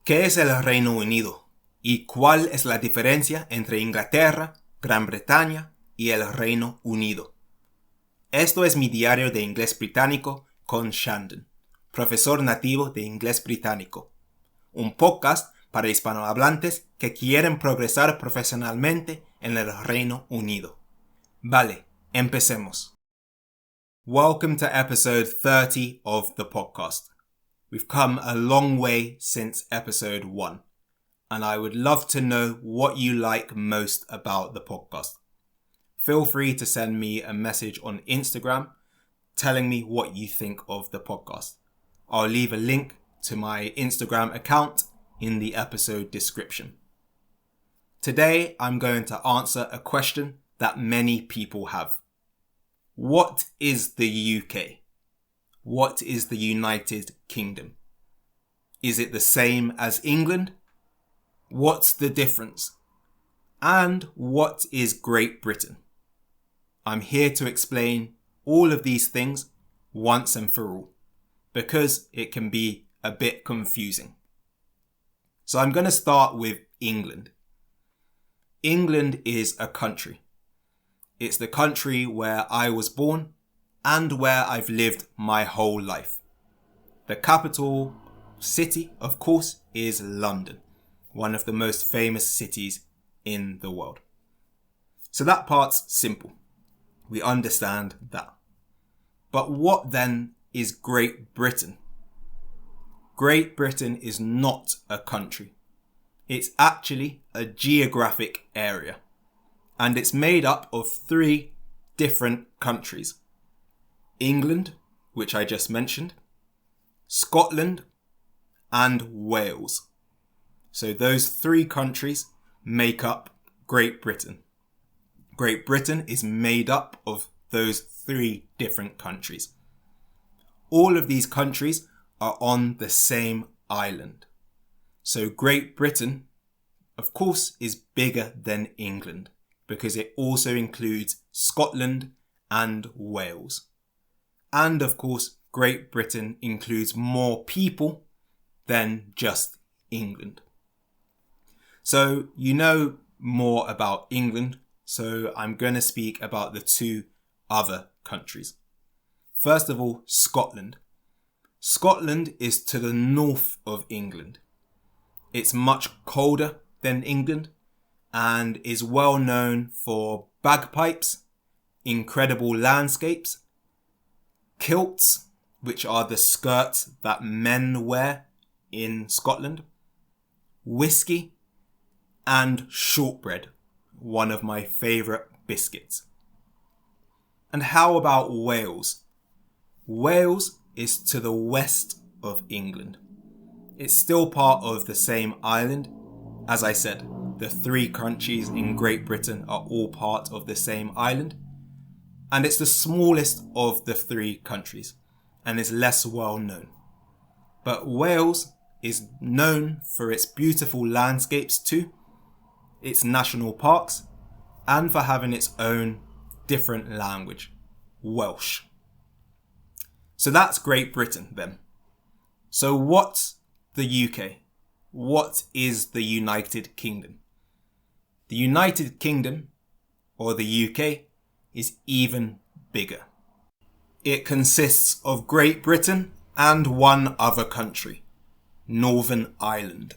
¿Qué es el Reino Unido? ¿Y cuál es la diferencia entre Inglaterra, Gran Bretaña y el Reino Unido? Esto es mi diario de inglés británico con Shandon, profesor nativo de inglés británico. Un podcast para hispanohablantes que quieren progresar profesionalmente en el Reino Unido. Vale, empecemos. Welcome to episode 30 of the podcast. We've come a long way since episode 1, and I would love to know what you like most about the podcast. Feel free to send me a message on Instagram telling me what you think of the podcast. I'll leave a link to my Instagram account in the episode description. Today, I'm going to answer a question that many people have. What is the UK? What is the United Kingdom? Is it the same as England? What's the difference? And what is Great Britain? I'm here to explain all of these things once and for all, because it can be a bit confusing. So I'm going to start with England. England is a country. It's the country where I was born and where I've lived my whole life. The capital city, of course, is London, one of the most famous cities in the world. So that part's simple. We understand that. But what then is Great Britain? Great Britain is not a country. It's actually a geographic area. And it's made up of 3 different countries. England, which I just mentioned, Scotland, and Wales. So those 3 countries make up Great Britain. Great Britain is made up of those 3 different countries. All of these countries are on the same island. So Great Britain, of course, is bigger than England, because it also includes Scotland and Wales. And of course, Great Britain includes more people than just England. So you know more about England, so I'm going to speak about the 2 other countries. First of all, Scotland. Scotland is to the north of England. It's much colder than England, and is well known for bagpipes, incredible landscapes, kilts, which are the skirts that men wear in Scotland, whiskey, and shortbread, one of my favourite biscuits. And how about Wales? Wales is to the west of England. It's still part of the same island. As I said, the 3 countries in Great Britain are all part of the same island, and it's the smallest of the 3 countries and is less well known. But Wales is known for its beautiful landscapes too, its national parks, and for having its own different language, Welsh. So that's Great Britain then. So what's the UK? What is the United Kingdom? The United Kingdom, or the UK, is even bigger. It consists of Great Britain and 1 other country, Northern Ireland.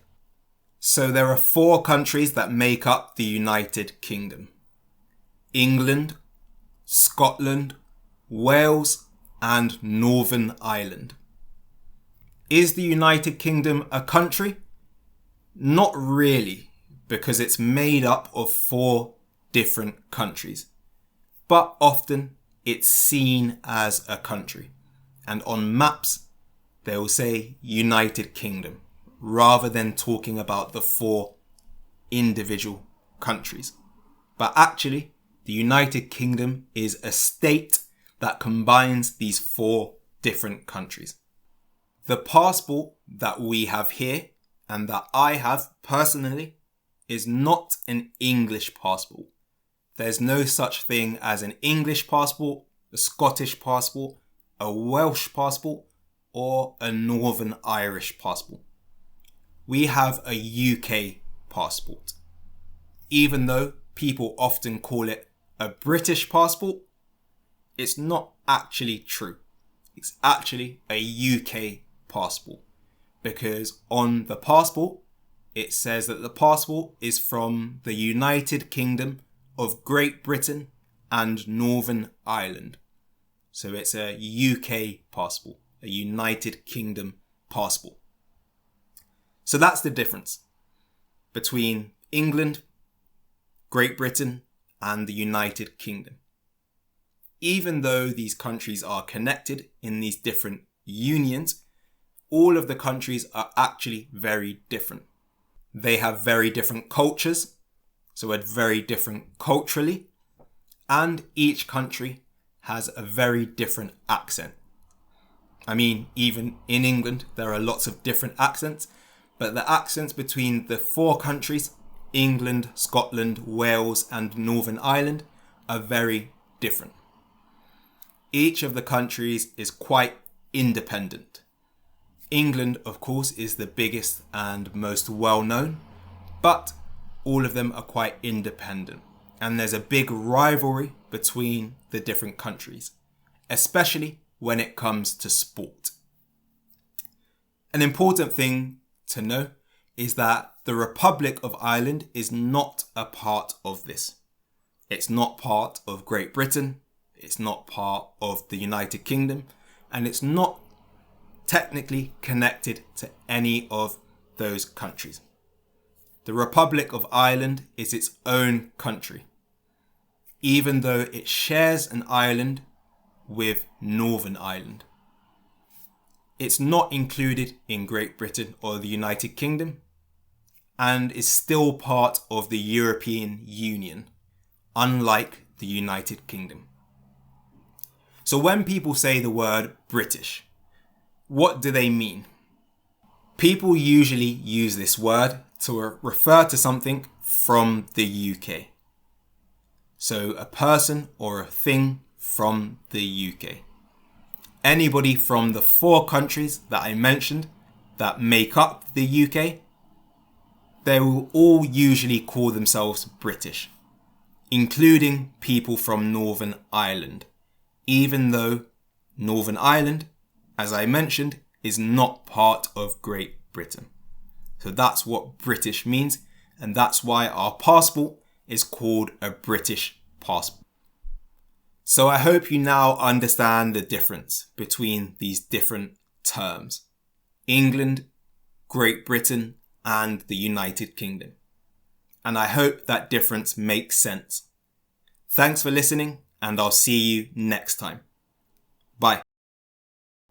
So there are 4 countries that make up the United Kingdom: England, Scotland, Wales, and Northern Ireland. Is the United Kingdom a country? Not really, because it's made up of 4 different countries. But often it's seen as a country. And on maps, they will say United Kingdom, rather than talking about the 4 individual countries. But actually, the United Kingdom is a state that combines these 4 different countries. The passport that we have here, and that I have personally, is not an English passport. There's no such thing as an English passport, a Scottish passport, a Welsh passport, or a Northern Irish passport. we have a UK passport. Even though people often call it a British passport, it's not actually true. It's actually a UK passport, because on the passport it says that the passport is from the United Kingdom of Great Britain and Northern Ireland. So it's a UK passport, a United Kingdom passport. So that's the difference between England, Great Britain, and the United Kingdom. Even though these countries are connected in these different unions, all of the countries are actually very different. They have very different cultures, so it's very different culturally, and each country has a very different accent. I mean, even in England, there are lots of different accents, but the accents between the four countries, England, Scotland, Wales, and Northern Ireland, are very different. Each of the countries is quite independent. England, of course, is the biggest and most well-known, but all of them are quite independent. And there's a big rivalry between the different countries, especially when it comes to sport. An important thing to know is that the Republic of Ireland is not a part of this. It's not part of Great Britain, it's not part of the United Kingdom, and it's not technically connected to any of those countries. The Republic of Ireland is its own country, even though it shares an island with Northern Ireland. It's not included in Great Britain or the United Kingdom, and is still part of the European Union, unlike the United Kingdom. So when people say the word British, what do they mean? People usually use this word to refer to something from the UK. So a person or a thing from the UK. Anybody from the four countries that I mentioned that make up the UK, they will all usually call themselves British, including people from Northern Ireland, even though Northern Ireland, as I mentioned, is not part of Great Britain. So that's what British means, and that's why our passport is called a British passport. So I hope you now understand the difference between these different terms: England, Great Britain, and the United Kingdom. And I hope that difference makes sense. Thanks for listening, and I'll see you next time. Bye.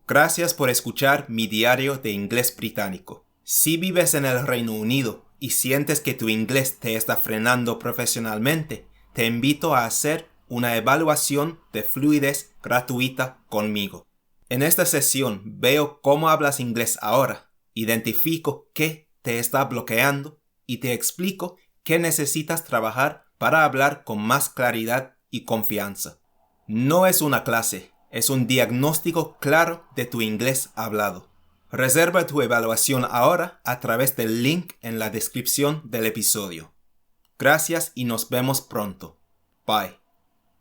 Gracias por escuchar mi diario de Inglés Británico. Si vives en el Reino Unido y sientes que tu inglés te está frenando profesionalmente, te invito a hacer una evaluación de fluidez gratuita conmigo. En esta sesión veo cómo hablas inglés ahora, identifico qué te está bloqueando y te explico qué necesitas trabajar para hablar con más claridad y confianza. No es una clase, es un diagnóstico claro de tu inglés hablado. Reserva tu evaluación ahora a través del link en la descripción del episodio. Gracias y nos vemos pronto. Bye.